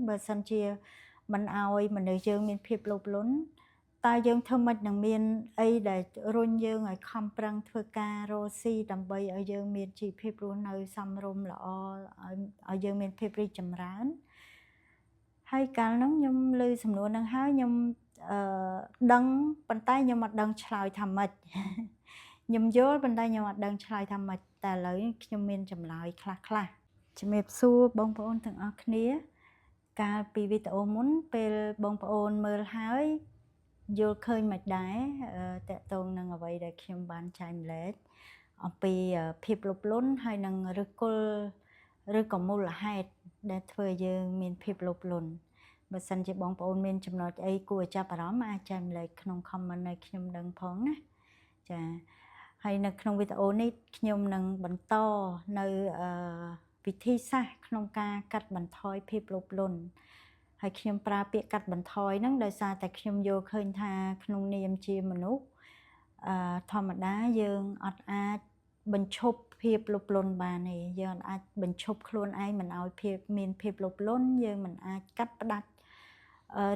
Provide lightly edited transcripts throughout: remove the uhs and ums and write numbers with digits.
បើសិនជាមិនឲ្យមនុស្សយើងមានភាពលោភលន់តើយើងធ្វើម៉េចនឹងមានអីដែលរុញយើងឲ្យខំប្រឹងធ្វើការរកស៊ីដើម្បីឲ្យយើងមានជីវភាពរស់នៅសមរម្យល្អឲ្យយើងមានភាពរីកចម្រើនហើយកាលហ្នឹងខ្ញុំឮសំណួរហ្នឹងហើយខ្ញុំដឹងប៉ុន្តែខ្ញុំអត់ដឹងឆ្លើយថាម៉េចខ្ញុំយល់ប៉ុន្តែខ្ញុំអត់ដឹងឆ្លើយថាម៉េចតែឥឡូវខ្ញុំមានចម្លើយខ្លះជំរាបសួរបងប្អូនទាំងអស់គ្នាកាលពីវីដេអូមុនពេលបងប្អូនមើលហើយយល់ឃើញមិនដែរតកតងនឹងអ្វីដែលខ្ញុំបានចែកម្លែកអំពីភាពលោភលន់ហើយនឹងឫសគល់ឬក៏មូលហេតុដែលធ្វើឲ្យយើងមានភាពលោភលន់បើសិនជាបងប្អូនមានចំណុចអីគួរឲ្យចាប់អារម្មណ៍អាចចែកម្លែកក្នុង comment ឲ្យខ្ញុំដឹងផងណាចាហើយនៅក្នុងវីដេអូនេះខ្ញុំនឹងបន្តនៅវិធីសាស្ត្រក្នុងការកាត់បន្ថយភាពលោភលន់ហើយខ្ញុំប្រើពាក្យកាត់បន្ថយហ្នឹងដោយសារតែខ្ញុំយល់ឃើញថាក្នុងនាមជាមនុស្សធម្មតាយើងអត់អាចបញ្ឈប់ភាពលោភលន់បានទេយើងអាចបញ្ឈប់ខ្លួនឯងមិនឲ្យមានភាពលោភលន់យើងមិនអាចកាត់ផ្ដាច់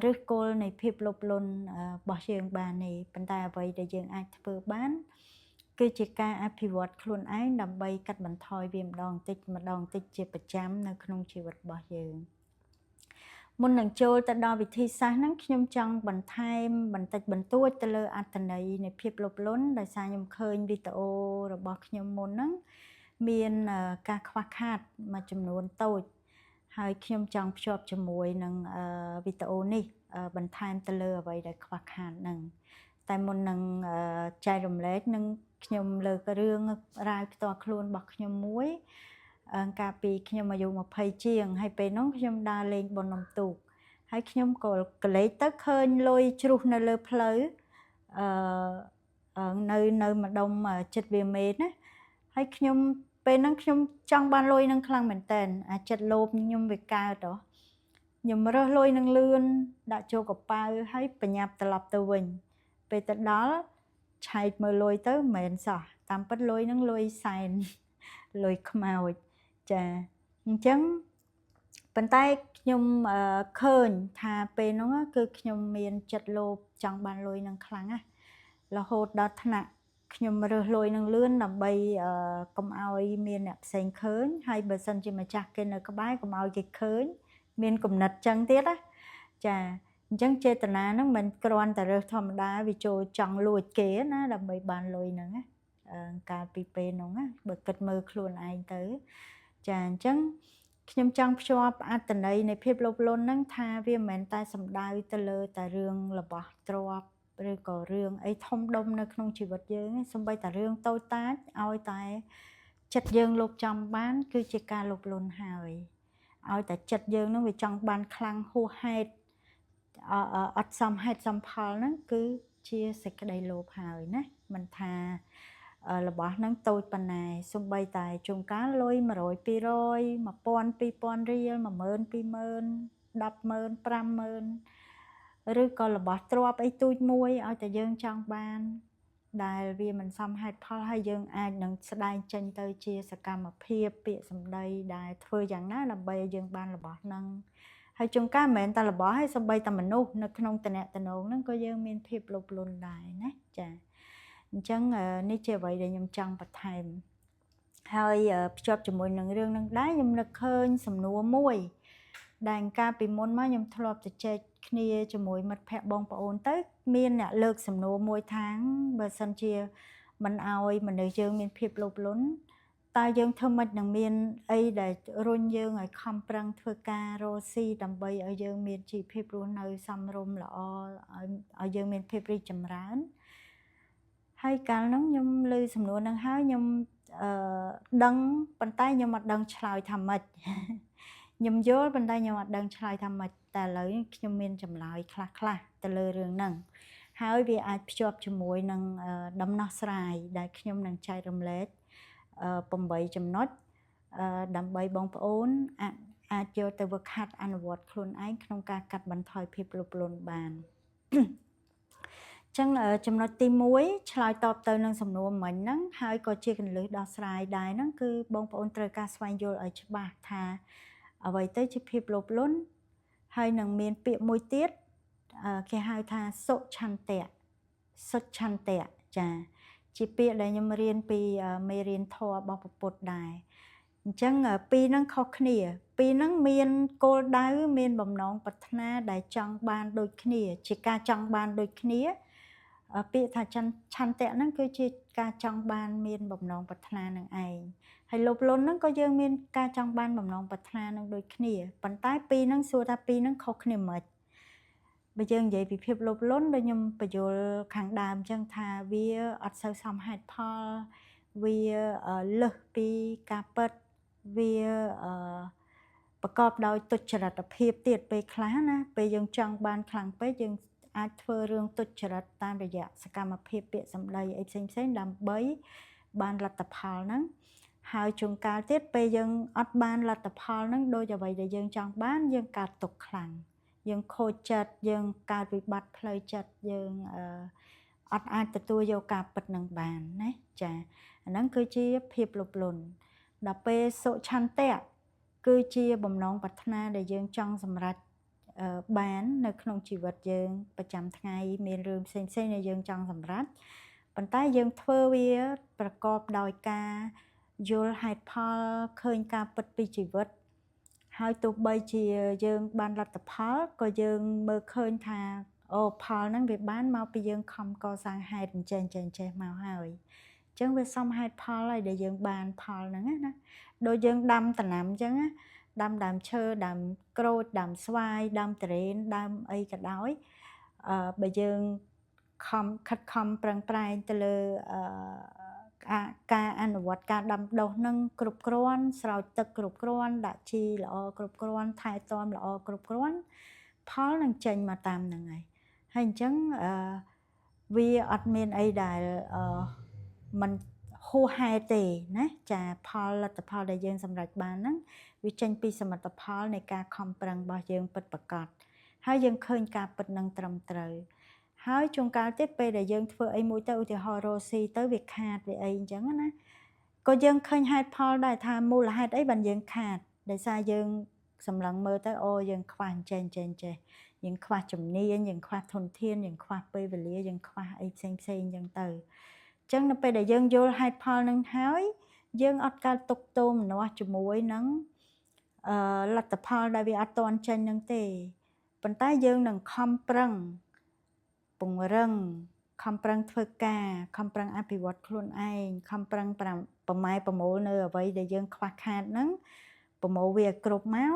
ឫសគល់នៃភាពលោភលន់របស់យើងបានទេប៉ុន្តែអ្វីដែលយើងអាចធ្វើបានគឺជាការអភិវឌ្ឍខ្លួនឯងដើម្បីកាត់បន្ថយវាម្ដងបន្តិចជាប្រចាំនៅក្នុងជីវិតរបស់យើងមុននឹងចូលទៅដល់វិធីសាស្ត្រហ្នឹងខ្ញុំចង់បន្ថែមបន្តិចបន្តួចទៅលើអត្ថន័យនៃភាពលោភលន់ដោយសារខ្ញុំឃើញវីដេអូរបស់ខ្ញុំមុនហ្នឹងមានការខ្វះខាតមួយចំនួនតូចហើយខ្ញុំចង់ភ្ជាប់ជាមួយនឹងវីដេអូនេះបន្ថែមទៅលើអ្វីដែលខ្វះខាតហ្នឹងតែមុននឹងចែករំលែកនឹងខ្ញុំលើករឿងរ៉ាវផ្ទាល់ខ្លួនរបស់ខ្ញុំមួយកាលពីខ្ញុំអាយុ20ជាងហើយពេលនោះខ្ញុំដើរលេងបុណ្យនំទូកហើយខ្ញុំក៏កលេចទៅឃើញលុយជ្រុះនៅលើផ្លូវនៅម្ដុំចិត្តវាមេណាហើយខ្ញុំពេលហ្នឹងខ្ញុំចង់បានលុយនឹងខ្លាំងមែនតើចិត្តលោភខ្ញុំវាកើតខ្ញុំរើសលុយនឹងលឿនដាក់ចូលកប៉ៅហើយប្រញាប់ត្រឡប់ទៅវិញពេលទៅដល់ឆែកមើលលុយទៅមិនមែនសោះតាមពិតលុយនឹងលុយសែនលុយខ្មោចចាអញ្ចឹងប៉ុន្តែខ្ញុំឃើញថាពេលហ្នឹងគឺខ្ញុំមានចិត្តលោភចង់បានលុយនឹងខ្លាំងណាស់រហូតដល់ថ្នាក់ខ្ញុំរើសលុយនឹងលឿនដើម្បីកុំឲ្យមានអ្នកផ្សេងឃើញហើយបើសិនជាម្ចាស់គេនៅក្បែរកុំឲ្យគេឃើញមានគំនិតចឹងទៀតណាចាអញ្ចឹងចេតនាហ្នឹងមិនគ្រាន់តែរើសធម្មតាវាចូលចង់លួចគេណាដើម្បីបានលុយហ្នឹងណាកាលពីពេលហ្នឹងណាបើគិតមើលខ្លួនឯងទៅចាអញ្ចឹងខ្ញុំចង់ភ្ជាប់អត្ថន័យនៃភាពលោភលន់ហ្នឹងថាវាមិនមែនតែសំដៅទៅលើតែរឿងរបស់ទ្រព្យឬក៏រឿងអីធំដុំនៅក្នុងជីវិតយើងសូម្បីតែរឿងតូចតាចឲ្យតែចិត្តយើងលោភចំបានគឺជាការលោភលន់ហើយឲ្យតែចិត្តយើងនឹងវាចង់បានខ្លាំងហួសហេតុអត់សមហេតុសមផលហ្នឹងគឺជាសេចក្តីលោភហើយណាមិនថារបស់ហ្នឹងតូចប៉ុណ្ណាសូម្បីតែជួនកាលលុយ100 200 1000 2000រៀល10000 20000 100000 50000ឬក៏របស់ទ្រព្យអីទូចមួយឲ្យតែយើងចង់បានដែលវាមិនសមហេតុផលហើយយើងអាចនឹងស្ដែងចេញទៅជាសកម្មភាពពាក្យសម្ដីដែលធ្វើយ៉ាងណាដើម្បីឲ្យយើងបានរបស់ហ្នឹងហើយជួនកាលមិនមែនតែរបស់ហើយសូម្បីតែមនុស្សនៅក្នុងតំណែងហ្នឹងក៏យើងមានភាពលោភលន់ដែរណាចាអញ្ចឹងនេះជាអ្វីដែលខ្ញុំចង់បន្ថែមហើយភ្ជាប់ជាមួយនឹងរឿងហ្នឹងដែរខ្ញុំនឹកឃើញសំណួរមួយដែលកាលពីមុនមកខ្ញុំធ្លាប់ទៅចែកគ្នាជាមួយមិត្តភ័ក្តិបងប្អូនទៅមានអ្នកលើកសំណួរមួយថាបើសិនជាមិនឲ្យមនុស្សយើងមានភាពលោភលន់តើយើងធ្វើម៉េចនឹងមានអីដែលរុញយើងឲ្យខំប្រឹងធ្វើការរកស៊ីដើម្បីឲ្យយើងមានជីវភាពរស់នៅសមរម្យល្អឲ្យយើងមានភាពរីកចម្រើនហើយកាលហ្នឹងខ្ញុំឮសំណួរហ្នឹងហើយខ្ញុំដឹងប៉ុន្តែខ្ញុំអត់ដឹងឆ្លើយថាម៉េចខ្ញុំយល់ប៉ុន្តែខ្ញុំអត់ដឹងឆ្លើយថាម៉េចតែឥឡូវខ្ញុំមានចម្លើយខ្លះទៅលើរឿងហ្នឹងហើយវាអាចភ្ជាប់ជាមួយនឹងដំណោះស្រាយដែលខ្ញុំនឹងចែករំលែក8ចំណុចដើម្បីបងប្អូនអាចយកទៅវឹកហាត់អនុវត្តខ្លួនឯងក្នុងការកាត់បន្ថយភាពលោភលន់បានចឹងចំណុចទី1ឆ្លើយតបទៅនឹងសំណួរមិញហ្នឹងហើយក៏ជាគន្លឹះដោះស្រាយដែរហ្នឹងគឺបងប្អូនត្រូវការស្វែងយល់ឲ្យច្បាស់ថាអ្វីទៅជាភាពលោភលន់ ហើយនឹងមានពាក្យមួយទៀតគេហៅថាសុឆន្ទៈចាជាពាក្យដែលខ្ញុំរៀនពីមេរៀនធម៌របស់ពុទ្ធដែរអញ្ចឹងពីរហ្នឹងខុសគ្នាពីរហ្នឹងមានគោលដៅមានបំណងប្រាថ្នាដែលចង់បានដូចគ្នាជាការចង់បានដូចគ្នាពាក្យថាឆន្ទៈហ្នឹងគឺជាការចង់បានមានបំណងប្រាថ្នានឹងឯងហើយលោភលន់ហ្នឹងក៏យើងមានការចង់បានបំណងប្រាថ្នានឹងដូចគ្នាប៉ុន្តែពីរហ្នឹងសួរថាពីរហ្នឹងខុសគ្នាមិនបើយើងនិយាយពីភាពលោភលន់ដូចខ្ញុំបញ្យល់ខាងដើមអញ្ចឹងថាវាអត់សូវសមហេតុផលវាលើសពីការពិតវាប្រកបដោយទុច្ចរិតភាពទៀតពេលខ្លះណាពេលយើងចង់បានខ្លាំងពេកយើងអាចធ្វើរឿងទុច្ចរិតតាមរយៈសកម្មភាពពាក្យសម្ដីអីផ្សេងៗដើម្បីបានលទ្ធផលហ្នឹងហើយជួនកាលទៀតពេលយើងអត់បានលទ្ធផលហ្នឹងដូចអ្វីដែលយើងចង់បានយើងកើតទុក្ខខ្លាំងយើងខូចចិត្តយើងកើតវិបត្តិផ្លូវចិត្តយើងអត់អាចទទួលយកការពិតនឹងបានណាចាអាហ្នឹងគឺជាភាពលោភលន់ដល់ពេលសុឆន្ទៈគឺជាបំណងប្រាថ្នាដែលយើងចង់សម្រេចបាននៅក្នុងជីវិតយើងប្រចាំថ្ងៃមានរឿងផ្សេងៗដែលយើងចង់សម្រេចប៉ុន្តែយើងធ្វើវាប្រកបដោយការយល់ហេតុផលឃើញការពិតពីជីវិតហើយទោះបីជាយើងបានលទ្ធផលក៏យើងមើលឃើញថាអូផលហ្នឹងវាបានមកពីយើងខំកសាងហេតុអញ្ចេះមកហើយអញ្ចឹងវាសមហេតុផលហើយដែលយើងបានផលហ្នឹងណាដូចយើងដាំដំណាំអញ្ចឹងណាដាំដើមឈើដើមក្រូចដើមស្វាយដើមទុរេនដើមអីក៏ដោយបើយើងខិតខំប្រឹងប្រែងទៅលើការអនុវត្តការដាំដុះនឹងគ្រប់គ្រាន់ស្រោចទឹកគ្រប់គ្រាន់ដាក់ជីល្អគ្រប់គ្រាន់ថែទាំល្អគ្រប់គ្រាន់ផលនឹងចេញមកតាមហ្នឹងហើយអញ្ចឹងវាអត់មានអីដែលมันហួសហេតុទេណាចាផលលទ្ធផលដែលយើងសម្រេចបានហ្នឹងវាចេញពីសមិទ្ធផលនៃការខំប្រឹងរបស់យើងពិតប្រាកដហើយយើងឃើញការពិតនឹងត្រឹមត្រូវហើយជួនកាលទៀតពេលដែលយើងធ្វើអីមួយទៅឧទាហរណ៍រស់ស៊ីទៅវាខាតវាអីអញ្ចឹងណាក៏យើងឃើញហេតុផលដែរថាមូលហេតុអីបានយើងខាតដោយសារយើងសម្លឹងមើលទៅអូយើងខ្វះអញ្ចេះយើងខ្វះជំនាញយើងខ្វះធនធានយើងខ្វះពេលវេលាយើងខ្វះអីផ្សេងអញ្ចឹងទៅអញ្ចឹងនៅពេលដែលយើងយល់ហេតុផលនឹងហើយយើងអត់កើតទុកទោមនោះជាមួយនឹងលទ្ធផលដែលវាអត់ទាន់ចេញនឹងទេប៉ុន្តែយើងនឹងខំប្រឹងពង្រឹងខំប្រឹងធ្វើការខំប្រឹងអភិវឌ្ឍខ្លួនឯងខំប្រឹងប្រម៉ែប្រមូលនៅអ្វីដែលយើងខ្វះខាតហ្នឹងប្រមូលវាគ្រប់មក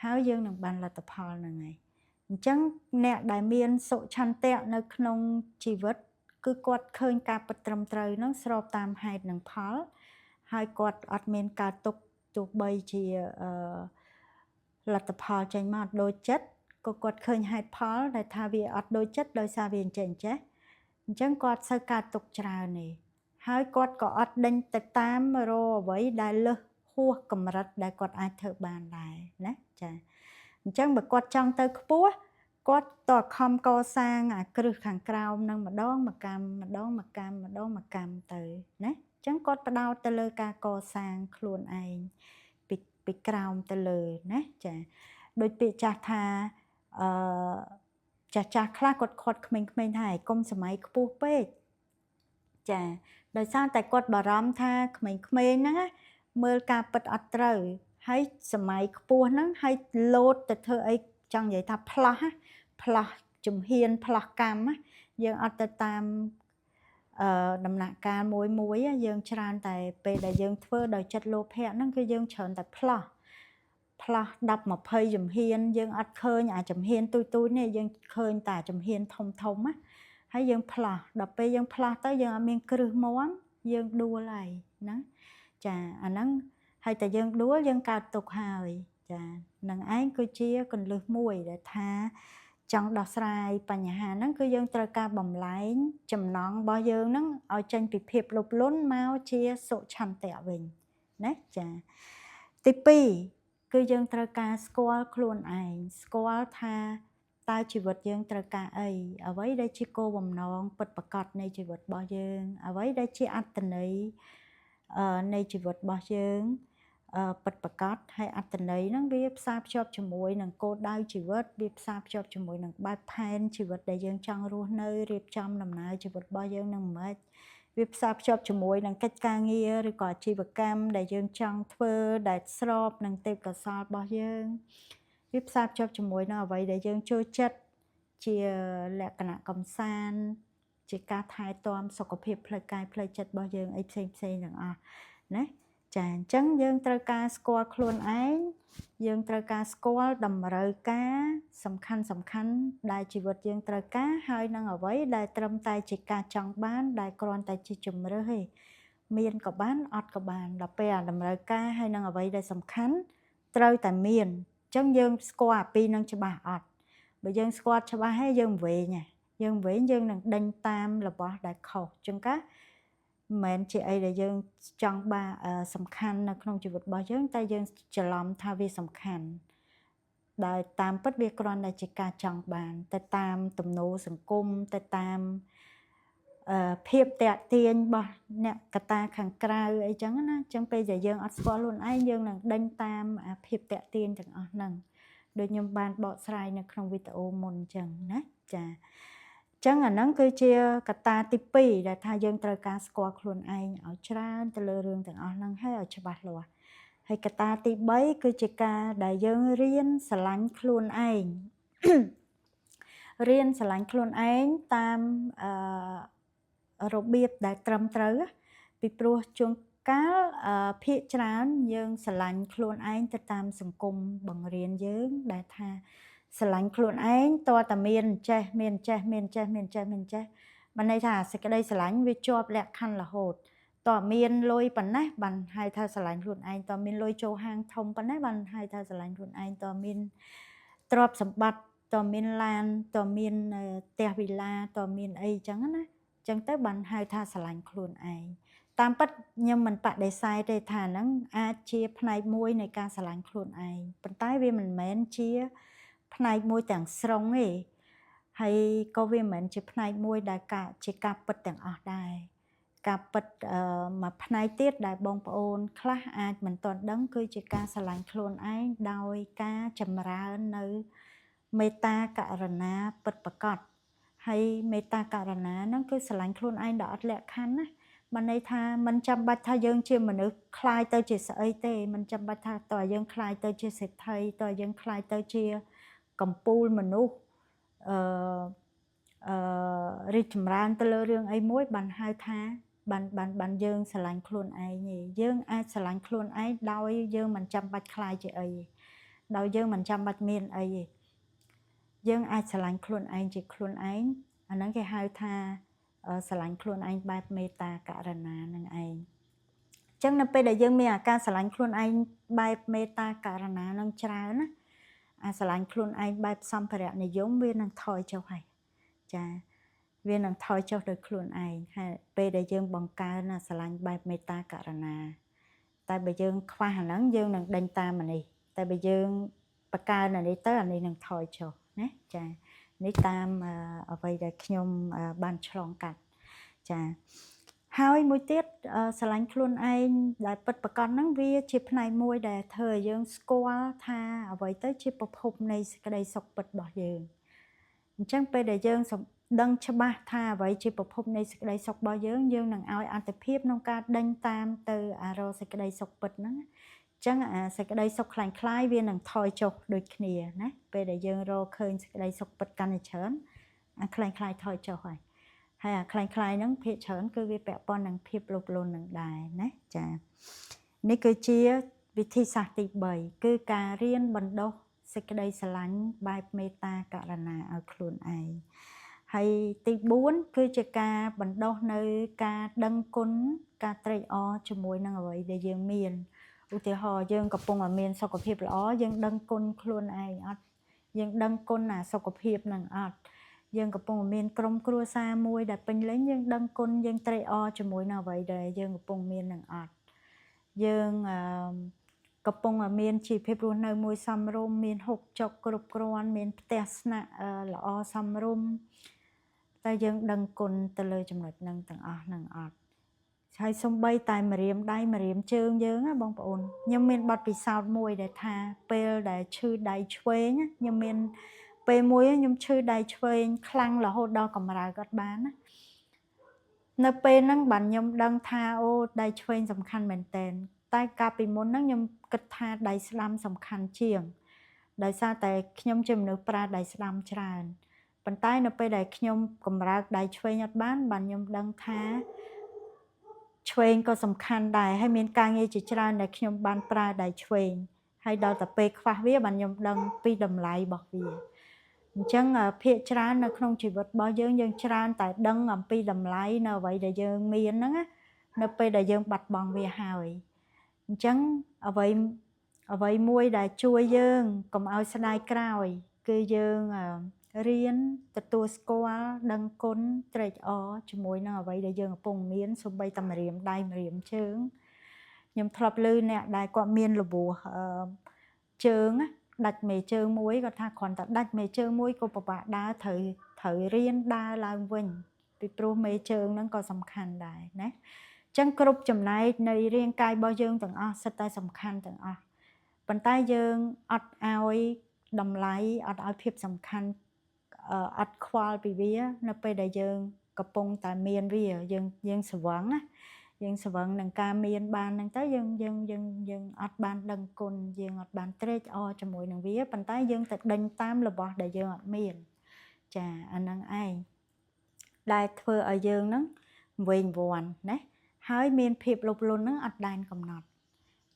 ហើយយើងនឹងបានលទ្ធផលហ្នឹងហើយអញ្ចឹងអ្នកដែលមានសុឆន្ទៈនៅក្នុងជីវិតគឺគាត់ឃើញការពិតត្រឹមត្រូវហ្នឹងស្របតាមហេតុនិងផលហើយគាត់អត់មានការទុកទោះបីជាលទ្ធផលចេញមកដូចចិត្តក៏គាត់ឃើញហេតុផលដែលថាវាអត់ដូចចិត្តដោយសារវាអញ្ចឹងអញ្ចឹងគាត់សូវកើតទុកច្រើនទេហើយគាត់ក៏អត់ដេញទៅតាមរកអ្វីដែលលើសហួសកម្រិតដែលគាត់អាចធ្វើបានដែរណាចាអញ្ចឹងបើគាត់ចង់ទៅខ្ពស់គាត់តខំកសាងអាគ្រឹះខាងក្រោមនឹងម្ដងមកកម្មទៅណាអញ្ចឹងគាត់ផ្ដោតទៅលើការកសាងខ្លួនឯងពីក្រោមទៅលើណាចាដូចពាក្យចាស់ថាចាស់ខ្លះគាត់ខាត់ក្មេងៗថាឲ្យកុំសម័យខ្ពស់ពេកចាដោយសារតែគាត់បារម្ភថាក្មេងៗហ្នឹងមើលការពិតអត់ត្រូវហើយសម័យខ្ពស់ហ្នឹងហើយលោតទៅធ្វើអីចង់និយាយថាផ្លោះជំហានផ្លោះកម្មយើងអត់ទៅតាមដំណាក់កាលមួយយើងច្រើនតែពេលដែលយើងធ្វើដោយចិត្តលោភៈហ្នឹងគឺយើងច្រើនតែផ្លោះ10 20ជំហានយើងអត់ឃើញអាជំហានទូចនេះយើងឃើញតែជំហានធំណាហើយយើងផ្លោះដល់ពេលយើងផ្លោះទៅយើងអត់មានគ្រឹះមាំយើងដួលហើយណាចាអាហ្នឹងហើយតែយើងដួលយើងកើតទុក្ខហើយចានឹងឯងគឺជាគន្លឹះមួយដែលថាចង់ដោះស្រាយបញ្ហាហ្នឹងគឺយើងត្រូវការបំលែងចំណង់របស់យើងហ្នឹងឲ្យចេញពីភាពលោភលន់មកជាសុឆន្ទៈវិញណាចាទី2គឺយើងត្រូវការស្គាល់ខ្លួនឯងស្គាល់ថាតើជីវិតយើងត្រូវការអីអ្វីដែលជាគោលបំណងពិតប្រាកដនៃជីវិតរបស់យើងអ្វីដែលជាអត្ថន័យនៃជីវិតរបស់យើង ពិតប្រាកដហើយអត្ថន័យហ្នឹងវាផ្សារភ្ជាប់ជាមួយនឹងគោលដៅជីវិតវាផ្សារភ្ជាប់ជាមួយនឹងបែបផែនជីវិតដែលយើងចង់រស់នៅរៀបចំដំណើរជីវិតរបស់យើងនឹងមិនវាផ្សារភ្ជាប់ជាមួយនឹងកិច្ចការងារឬក៏អាជីវកម្មដែលយើងចង់ធ្វើដែលស្របនឹងទេពកោសល្យរបស់យើងវាផ្សារភ្ជាប់ជាមួយនឹងអ្វីដែលយើងចូលចិត្តជាលក្ខណៈកំសាន្តជាការថែទាំសុខភាពផ្លូវកាយផ្លូវចិត្តរបស់យើងអីផ្សេងទាំងអស់ណាចាអញ្ចឹងយើងត្រូវការស្គាល់ខ្លួនឯងយើងត្រូវការស្គាល់តម្រូវការសំខាន់ដែលជីវិតយើងត្រូវការហើយនឹងអ្វីដែលត្រឹមតែជាការចង់បានដែលគ្រាន់តែជាជំរើសទេមានក៏បានអត់ក៏បានដល់ពេលអាតម្រូវការហើយនឹងអ្វីដែលសំខាន់ត្រូវតែមានអញ្ចឹងយើងស្គាល់អាពីរនឹងច្បាស់អត់បើយើងស្គាល់ច្បាស់ហើយយើងវិញយើងនឹងដេញតាមរបស់ដែលខុសអញ្ចឹងកាមិនមែនជាអីដែលយើងចង់បានសំខាន់នៅក្នុងជីវិតរបស់យើងតែយើងច្រឡំថាវាសំខាន់ដែលតាមពិតវាគ្រាន់តែជាការចង់បានទៅតាមទំនោរសង្គមទៅតាមភាពតាក់ទាញរបស់អ្នកកត្តាខាងក្រៅអីចឹងណាអញ្ចឹងពេលដែលយើងអត់ស្គាល់ខ្លួនឯងយើងនឹងដេញតាមភាពតាក់ទាញទាំងអស់ហ្នឹងដូចខ្ញុំបានបកស្រាយនៅក្នុងវីដេអូមុនអញ្ចឹងណាចាចឹងអាហ្នឹងគឺជាកត្តាទី2ដែលថាយើងត្រូវការស្គាល់ខ្លួនឯងឲ្យច្រើនទៅលើរឿងទាំងអស់ហ្នឹងហើយឲ្យច្បាស់លាស់ហើយកត្តាទី3គឺជាការដែលយើងរៀនស្រឡាញ់ខ្លួនឯងរៀនស្រឡាញ់ខ្លួនឯងតាមរបៀបដែលត្រឹមត្រូវពីព្រោះជួនកាលភាគច្រើនយើងស្រឡាញ់ខ្លួនឯងទៅតាមសង្គមបង្រៀនយើងដែលថាស្រឡាញ់ខ្លួនឯងតើតាមានចេះមានចេះបានន័យថាសេចក្តីស្រឡាញ់វាជាប់លក្ខខណ្ឌរហូតតើមានលុយប៉ុណ្ណេះបានហៅថាស្រឡាញ់ខ្លួនឯងតើមានលុយចូលហាងធំប៉ុណ្ណេះបានហៅថាស្រឡាញ់ខ្លួនឯងតើមានទ្រព្យសម្បត្តិតើមានឡានតើមានផ្ទះវិឡាតើមានអីចឹងណាចឹងទៅបានហៅថាស្រឡាញ់ខ្លួនឯងតាមពិតខ្ញុំមិនបដិសេធទេថាហ្នឹងអាចជាផ្នែកមួយនៃការស្រឡាញ់ខ្លួនឯងប៉ុន្តែវាមិនមែនជាផ្នែកមួយទាំងស្រុងទេហើយក៏វាមិនមែនជាផ្នែកមួយដែលជាការពិតទាំងអស់ដែរការពិតមួយផ្នែកទៀតដែលបងប្អូនខ្លះអាចមិនទាន់ដឹងគឺជាការស្រឡាញ់ខ្លួនឯងដោយការចម្រើននៅមេត្តាករុណាពិតប្រាកដហើយមេត្តាករុណាហ្នឹងគឺស្រឡាញ់ខ្លួនឯងដល់អត់លក្ខខណ្ឌណាបានន័យថាមិនចាំបាច់ថាយើងជាមនុស្សคล้ายទៅជាស្អីទេមិនចាំបាច់ថាតើយើងคล้ายទៅជាសេដ្ឋីតើយើងคล้ายទៅជាកំពូលមនុស្សរីកចម្រើនទៅលើរឿងអីមួយបានហៅថាបានយើងស្រឡាញ់ខ្លួនឯងទេយើងអាចស្រឡាញ់ខ្លួនឯងដោយយើងមិនចាំបាច់คล้ายជាអីដោយយើងមិនចាំបាច់មានអីទេយើងអាចស្រឡាញ់ខ្លួនឯងជាខ្លួនឯងអាហ្នឹងគេហៅថាស្រឡាញ់ខ្លួនឯងបែបមេត្តាករុណានឹងឯងអញ្ចឹងនៅពេលដែលយើងមានអាការស្រឡាញ់ខ្លួនឯងបែបមេត្តាករុណានឹងច្រើនណាអាស្រឡាញ់ខ្លួនឯងបែបសម្ភារៈនិយមវានឹងថយចុះហើយចាវានឹងថយចុះដោយខ្លួនឯងហើយពេលដែលយើងបង្កើនស្រឡាញ់បែបមេត្តាករុណាតែបើយើងខ្វះអាហ្នឹងយើងនឹងដេញតាមអានេះតែបើយើងបង្កើនអានេះទៅអានេះនឹងថយចុះណាចានេះតាមអ្វីដែលខ្ញុំបានឆ្លងកាត់ចាហើយមួយទៀតស្រឡាញ់ខ្លួនឯងដែលពិតប្រាកដហ្នឹងវាជាផ្នែកមួយដែលធ្វើឲ្យយើងស្គាល់ថាអ្វីទៅជាប្រភពនៃសេចក្តីសុខពិតរបស់យើងអញ្ចឹងពេលដែលយើងដឹងច្បាស់ថាអ្វីជាប្រភពនៃសេចក្តីសុខរបស់យើងនឹងឲ្យអត្ថភាពក្នុងការដេញតាមទៅអារសេចក្តីសុខពិតហ្នឹងអញ្ចឹងអាសេចក្តីសុខคล้ายៗវានឹងថយចុះដូចគ្នាណាពេលដែលយើងរកឃើញសេចក្តីសុខពិតកាន់តែច្រើនអាคล้ายៗថយចុះហើយអាคล้ายៗហ្នឹងភាគច្រើនគឺវាពាក់ព័ន្ធនឹងភាពលោភលន់នឹងដែរណាចានេះគឺជាវិធីសាស្ត្រទី3គឺការរៀនបណ្ដុះសេចក្តីស្រឡាញ់បែបមេត្តាករុណាឲ្យខ្លួនឯងហើយទី4គឺជាការបណ្ដុះនៅការដឹងគុណការត្រេកអរជាមួយនឹងអ្វីដែលយើងមានឧទាហរណ៍យើងកំពុងតែមានសុខភាពល្អយើងដឹងគុណខ្លួនឯងអត់យើងដឹងគុណសុខភាពនឹងអត់យើងកំពុងមានក្រុមគ្រួសារមួយដែលពេញលេញយើងដឹងគុណយើងត្រេកអរជាមួយនឹងអ្វីដែលយើងកំពុងមាននឹងអត់យើងកំពុងមានជីវភាពរស់នៅមួយសមរម្យមានហូបចុកគ្រប់គ្រាន់មានផ្ទះស្នាក់ល្អសមរម្យតែយើងដឹងគុណទៅលើចំណុចហ្នឹងទាំងអស់ហ្នឹងអត់ ហើយសំបីតែម្រាមដៃម្រាមជើងយើងណាបងប្អូនខ្ញុំមានបទពិសោធន៍មួយដែលថាពេលដែលឈឺដៃឆ្វេងខ្ញុំមានពេលមួយខ្ញុំឈឺដៃឆ្វេងខ្លាំងរហូតដល់កម្រើកអត់បានណានៅពេលហ្នឹងបានខ្ញុំដឹងថាអូដៃឆ្វេងសំខាន់មែនតើតែកាលពីមុនហ្នឹងខ្ញុំគិតថាដៃស្ដាំសំខាន់ជាងដោយសារតែខ្ញុំជាមនុស្សប្រើដៃស្ដាំច្រើនប៉ុន្តែនៅពេលដែលខ្ញុំកម្រើកដៃឆ្វេងអត់បានខ្ញុំដឹងថាឆ្វេងក៏សំខាន់ដែរហើយមានការងារជាច្រើនដែលខ្ញុំបានប្រើដៃឆ្វេងហើយដល់តែពេលខ្វះវាបានខ្ញុំដឹងពីតម្លៃរបស់វាអញ្ចឹងភាគច្រើននៅក្នុងជីវិតរបស់យើងច្រើនតែដឹងអំពីតម្លៃនៅអ្វីដែលយើងមានហ្នឹងណានៅពេលដែលយើងបាត់បង់វាហើយអញ្ចឹងអ្វីមួយដែលជួយយើងកុំឲ្យស្ដាយក្រោយគឺយើងរៀនទទួលស្គាល់ដឹងគុណត្រេកអរជាមួយនឹងអ្វីដែលយើងកំពុងមានសូម្បីតែម្រាមដៃម្រាមជើងខ្ញុំធ្លាប់ឮអ្នកដែលគាត់មានរបួសជើងដាច់មេជើងមួយគាត់ថាគ្រាន់តែដាច់មេជើងមួយក៏ពិបាកដើរត្រូវរៀនដើរឡើងវិញពីព្រោះមេជើងហ្នឹងក៏សំខាន់ដែរណាអញ្ចឹងគ្រប់ចំណែកនៃរាងកាយរបស់យើងទាំងអស់សិតតែសំខាន់ទាំងអស់ប៉ុន្តែយើងអត់ឲ្យតម្លៃអត់ឲ្យភាពសំខាន់អត់ខ្វល់ពីវានៅពេលដែលយើងកំពុងតែមានវាយើងស្រវឹងណាយើងស្រវឹងនឹងការមានបានហ្នឹងទៅយើងអត់បានដឹងគុណយើងអត់បានត្រេកអរជាមួយនឹងវាប៉ុន្តែយើងទៅដេញតាមរបស់ដែលយើងអត់មានចាអាហ្នឹងឯងដែលធ្វើឲ្យយើងហ្នឹងវែងវាន់ណាហើយមានភាពលោភលន់ហ្នឹងអត់ដែនកំណត់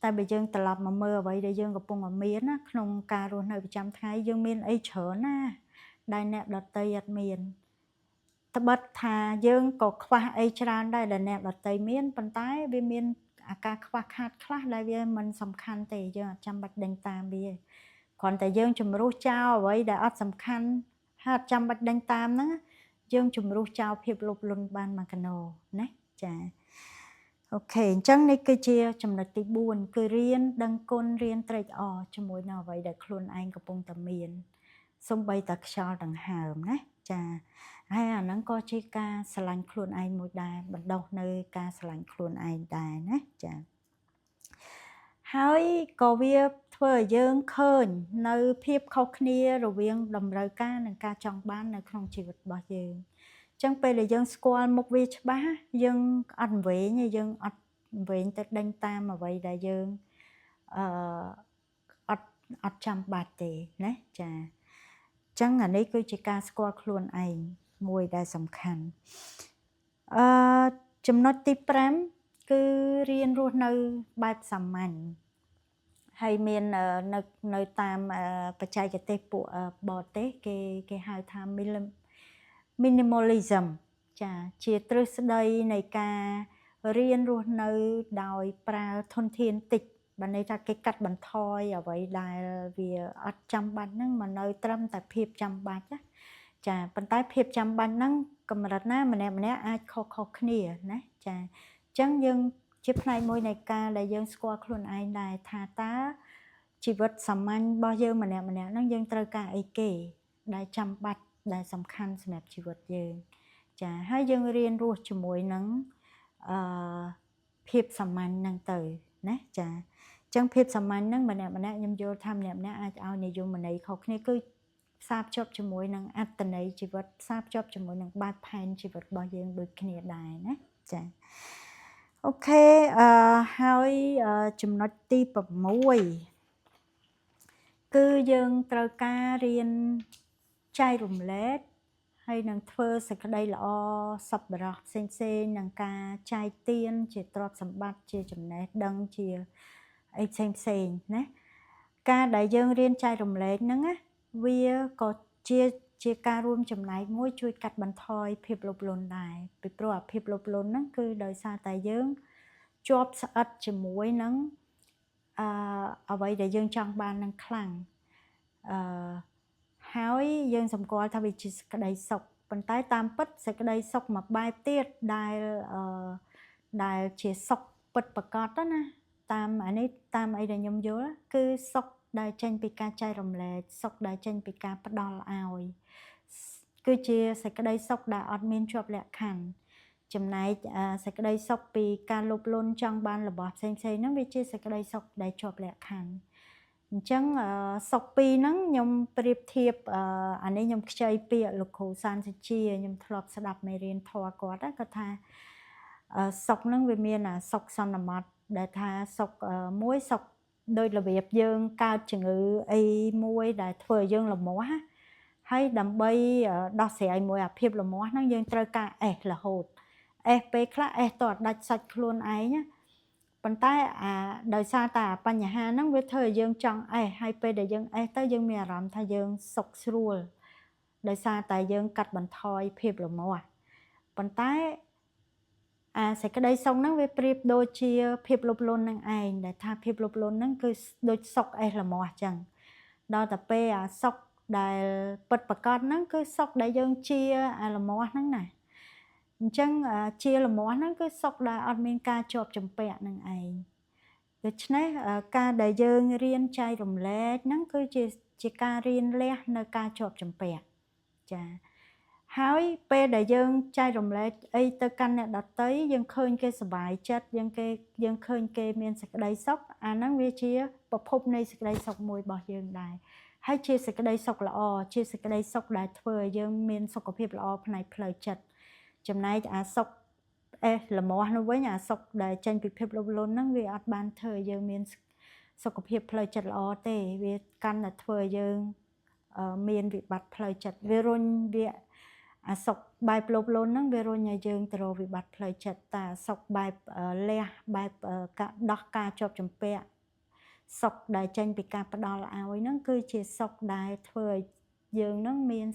តែបើយើងត្រឡប់មកមើលអ្វីដែលយើងកំពុងតែមានណាក្នុងការរស់នៅប្រចាំថ្ងៃយើងមានអីច្រើនណាដែលអ្នកដទៃអត់មានត្បិតថាយើងក៏ខ្វះអីច្រើនដែរដែលអ្នកដទៃមានប៉ុន្តែវាមានអាការខ្វះខាតខ្លះដែលវាមិនសំខាន់ទេយើងអត់ចាំបាច់ដេញតាមវាគ្រាន់តែយើងជំរុះចោលអ្វីដែលអត់សំខាន់ហើយអត់ចាំបាច់ដេញតាមហ្នឹងយើងជំរុះចោលភាពលោភលន់បានមួយកណោណាចាអូខេអញ្ចឹងនេះគឺជាចំណុចទី4គឺរៀនដឹងគុណរៀនត្រេកអរជាមួយនឹងអ្វីដែលខ្លួនឯងកំពុងតែមានសូម្បីតែខ្យល់ដង្ហើមណាចាហើយអាហ្នឹងក៏ជាការស្រឡាញ់ខ្លួនឯងមួយដែរបណ្ដុះនៅការស្រឡាញ់ខ្លួនឯងដែរណាចាហើយក៏វាធ្វើឲ្យយើងឃើញនៅភាពខុសគ្នារវាងតម្រូវការនិងការចង់បាននៅក្នុងជីវិតរបស់យើងអញ្ចឹងពេលដែលយើងស្គាល់មុខវាច្បាស់យើងអត់វែងទេយើងអត់វែងទៅដេញតាមអ្វីដែលយើងអត់ចាំបាច់ទេណាចាអញ្ចឹងអានេះគឺជាការស្គាល់ខ្លួនឯងមួយដែលសំខាន់ចំណុចទី5គឺរៀនរស់នៅបែបសាមញ្ញហើយមាននៅតាមបច្ចេកទេសពួកបរទេសគេហៅថា minimalism ចាជាទ្រឹស្ដីនៃការរៀនរស់នៅដោយប្រើធនធានតិចបានន័យថាគេកាត់បន្ថយអ្វីដែលវាអត់ចាំបាច់ហ្នឹងមកនៅត្រឹមតែភាពចាំបាច់ណាចាប៉ុន្តែភាពចាំបាច់ហ្នឹងកម្រិតណាម្នាក់អាចខុសគ្នាណាចាអញ្ចឹងយើងជាផ្នែកមួយនៃការដែលយើងស្គាល់ខ្លួនឯងដែរថាតើជីវិតសាមញ្ញរបស់យើងម្នាក់ហ្នឹងយើងត្រូវការអីគេដែលចាំបាច់ដែលសំខាន់សម្រាប់ជីវិតយើងចាហើយយើងរៀនរស់ជាមួយនឹងភាពសាមញ្ញហ្នឹងទៅណាចាអញ្ចឹងភាពសាមញ្ញហ្នឹងម្នាក់ខ្ញុំយល់ថាម្នាក់អាចឲ្យនិយមន័យខុសគ្នាគឺផ្សារភ្ជាប់ជាមួយនឹងអត្តន័យជីវិតផ្សារភ្ជាប់ជាមួយនឹងបែបផែនជីវិតរបស់យើងដូចគ្នាដែរណាចាអូខេហើយចំណុចទី6គឺយើងត្រូវការរៀនចែករំលែកហើយនឹងធ្វើសេចក្តីល្អសប្បុរសផ្សេងនឹងការចែកទានជាទ្រព្យសម្បត្តិជាចំណេះដឹងជាអីផ្សេងណាការដែលយើងរៀនចែករំលែកហ្នឹងណាវាក៏ជាការរួមចំណែកមួយជួយកាត់បន្ថយភាពលោភលន់ដែរពីព្រោះអាភាពលោភលន់ហ្នឹងគឺដោយសារតែយើងជាប់ស្អិតជាមួយនឹងអ្វីដែលយើងចង់បាននឹងខ្លាំងហើយយើងសម្គាល់ថាវាជាសេចក្តីសុខប៉ុន្តែតាមពិតសេចក្តីសុខមួយបែបទៀតដែលជាសុខពិតប្រាកដណាតាមអានេះតាមអីដែលខ្ញុំយល់គឺសុខដែលចេញពីការចែករំលែកសុខដែលចេញពីការផ្ដល់ឲ្យគឺជាសេចក្តីសុខដែលអត់មានជាប់លក្ខខណ្ឌ ចំណែកសេចក្តីសុខពីការលោភលន់ចង់បានរបស់ផ្សេងៗហ្នឹងវាជាសេចក្តីសុខដែលជាប់លក្ខខណ្ឌអញ្ចឹងសុខពីរហ្នឹងខ្ញុំប្រៀបធៀបអានេះខ្ញុំខ្ចីពាក្យលោកគ្រូសានសុជាខ្ញុំធ្លាប់ស្ដាប់មេរៀនធម៌គាត់គាត់ថាសុខហ្នឹងវាមានសុខសន្មតដែលថាសុខមួយសុខដោយរបៀបយើងកើតជំងឺអីមួយដែលធ្វើឲ្យយើងលមាស់ហើយដើម្បីដោះស្រាយមួយអាភាពលមាស់ហ្នឹងយើងត្រូវការអេសរហូតអេសពេលខ្លះអេសតើដាច់សាច់ខ្លួនឯងប៉ុន្តែដោយសារតែបញ្ហាហ្នឹងវាធ្វើឲ្យយើងចង់អេសហើយពេលដែលយើងអេសទៅយើងមានអារម្មណ៍ថាយើងសុខស្រួលដោយសារតែយើងកាត់បន្ថយភាពលមាស់ប៉ុន្តែសេចក្តីសុខហ្នឹងវាប្រៀបដូចជាភាពលោភលន់នឹងឯងដែលថាភាពលោភលន់ហ្នឹងគឺដូចសុខអេសលមាស់អញ្ចឹងដល់តែពេលសុខដែលពិតប្រាកដហ្នឹងគឺសុខដែលយើងជាលមាស់ហ្នឹងណាអញ្ចឹងជាលមាស់ហ្នឹងគឺសុខដែលអត់មានការជាប់ជំពាក់នឹងឯងដូច្នេះការដែលយើងរៀនចែករំលែកហ្នឹងគឺជាការរៀនលះនៅការជាប់ជំពាក់ចាហើយពេលដែលយើងចែករំលែកអីទៅកាន់អ្នកដទៃយើងឃើញគេសប្បាយចិត្តយើងឃើញគេមានសេចក្តីសុខអាហ្នឹងវាជាប្រភពនៃសេចក្តីសុខមួយរបស់យើងដែរហើយជាសេចក្តីសុខល្អជាសេចក្តីសុខដែលធ្វើឲ្យយើងមានសុខភាពល្អផ្នែកផ្លូវចិត្តចំណែកសុខអេសលមាស់នោះវិញសុខដែលចេញពីភាពលោភលន់ហ្នឹងវាអត់បានធ្វើឲ្យយើងមានសុខភាពផ្លូវចិត្តល្អទេវាកាន់តែធ្វើឲ្យយើងមានវិបត្តិផ្លូវចិត្តវារុញវាសុខបែបលោភលន់ហ្នឹងវារុញឲ្យយើងទៅរកវិបត្តិផ្លូវចិត្តតែសុខបែបលះបែបការដោះការជាប់ជំពាក់សុខដែលចេញពីការផ្ដល់ឲ្យហ្នឹងគឺជាសុខដែលធ្វើឲ្យយើងហ្នឹងមាន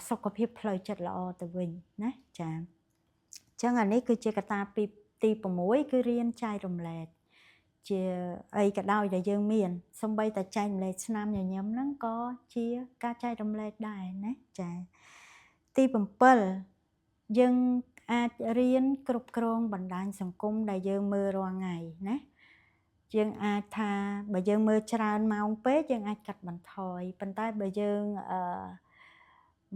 សុខភាពផ្លូវចិត្តល្អទៅវិញណាចាអញ្ចឹងអានេះគឺជាកត្តាទី6គឺរៀនចែករំលែកជាអីក៏ដោយដែលយើងមានសូម្បីតែចែករំលែកស្នាមញញឹមហ្នឹងក៏ជាការចែករំលែកដែរណាចាទី7យើងអាចរៀនគ្រប់គ្រងបណ្ដាញសង្គមដែលយើងមើលរាល់ថ្ងៃណាយើងអាចថាបើយើងមើលច្រើនម៉ោងពេកយើងអាចកាត់បន្ថយប៉ុន្តែបើយើង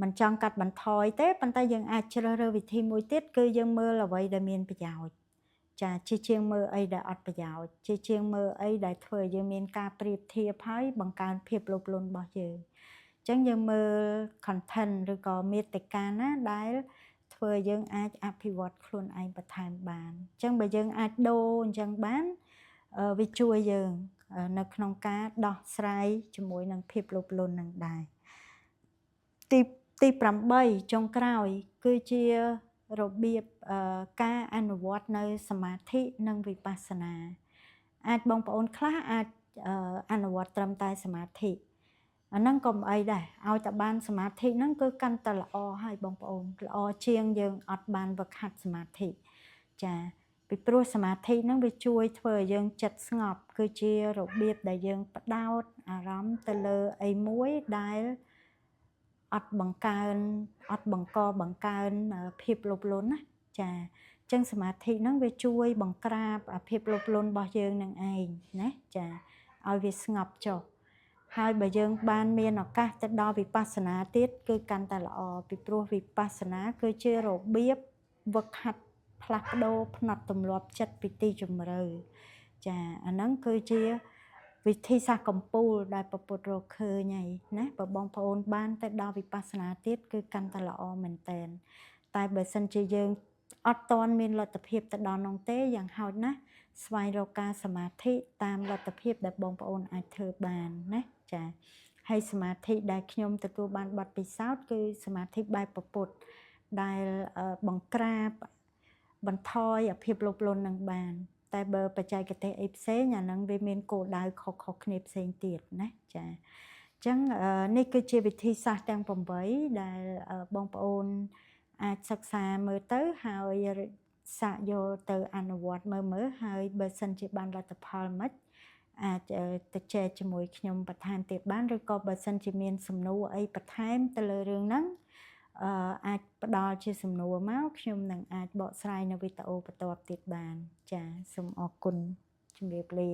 មិនចង់កាត់បន្ថយទេប៉ុន្តែយើងអាចជ្រើសរើសវិធីមួយទៀតគឺយើងមើលអ្វីដែលមានប្រយោជន៍ចាជាជាងមើលអីដែលអត់ប្រយោជន៍ជាជាងមើលអីដែលធ្វើឲ្យយើងមានការប្រៀបធៀបហើយបង្កើនភាពលោភលន់របស់យើងអញ្ចឹងយើងមើល content ឬក៏មាតិកាណាដែលធ្វើឲ្យយើងអាចអភិវឌ្ឍខ្លួនឯងបន្ថែមបានអញ្ចឹងបើយើងអាចដូរអញ្ចឹងបានវាជួយយើងនៅក្នុងការដោះស្រាយជាមួយនឹងភាពលោភលន់នឹងដែរទី8ចុងក្រោយគឺជារបៀបការអនុវត្តនៅសមាធិនិងវិបស្សនាអាចបងប្អូនខ្លះអាចអនុវត្តត្រឹមតែសមាធិអាហ្នឹងក៏មិនអីដែរឲ្យតែបានសមាធិហ្នឹងគឺកាន់តែល្អហើយបងប្អូនល្អជាងយើងអត់បានវឹកហាត់សមាធិចាពីព្រោះសមាធិហ្នឹងវាជួយធ្វើឲ្យយើងចិត្តស្ងប់គឺជារបៀបដែលយើងផ្ដោតអារម្មណ៍ទៅលើអីមួយដែលអត់បង្កបង្កើនភាពលោភលន់ណាចាអញ្ចឹងសមាធិហ្នឹងវាជួយបង្ក្រាបភាពលោភលន់របស់យើងនឹងឯងណាចាឲ្យវាស្ងប់ចុះហើយបើយើងបានមានឱកាសទៅដល់វិបស្សនាទៀតគឺកាន់តែល្អពីព្រោះវិបស្សនាគឺជារបៀបវឹកហាត់ផ្លាស់ប្ដូរផ្នត់ទម្លាប់ចិត្តពីទីជម្រៅចាអាហ្នឹងគឺជាវិធីសាស្ត្រកម្ពុជាដែលពពុទ្ធរកឃើញហើយណាបើបងប្អូនបានទៅដល់វិបស្សនាទៀតគឺកាន់តែល្អមែនតើតែបើសិនជាយើងអត់ទាន់មានលទ្ធភាពទៅដល់នោះទេយ៉ាងហោចណាស់ស្វែងរកការសមាធិតាមលទ្ធភាពដែលបងប្អូនអាចធ្វើបានណាចាហើយសមាធិដែលខ្ញុំទទួលបានបទពិសោធន៍គឺសមាធិបែបពពុទ្ធដែលបង្ក្រាបបន្ថយភាពលោភលន់នឹងបានតែបើបច្ចេកទេសអីផ្សេងអាហ្នឹងវាមានគោលដៅខុសៗគ្នាផ្សេងទៀតណាចាអញ្ចឹងនេះគឺជាវិធីសាស្ត្រទាំង8ដែលបងប្អូនអាចសិក្សាមើលទៅហើយសាកយកទៅអនុវត្តមើលហើយបើសិនជាបានលទ្ធផលមិនអាចទៅចែកជាមួយខ្ញុំបន្ថែមទៀតបានឬក៏បើសិនជាមានសំណួរអីបន្ថែមទៅលើរឿងហ្នឹងអាចផ្ដល់ជាសំណួរមកខ្ញុំនឹងអាចបកស្រាយនៅវីដេអូបន្ទាប់ទៀតបានចាសូមអរគុណជំរាបលា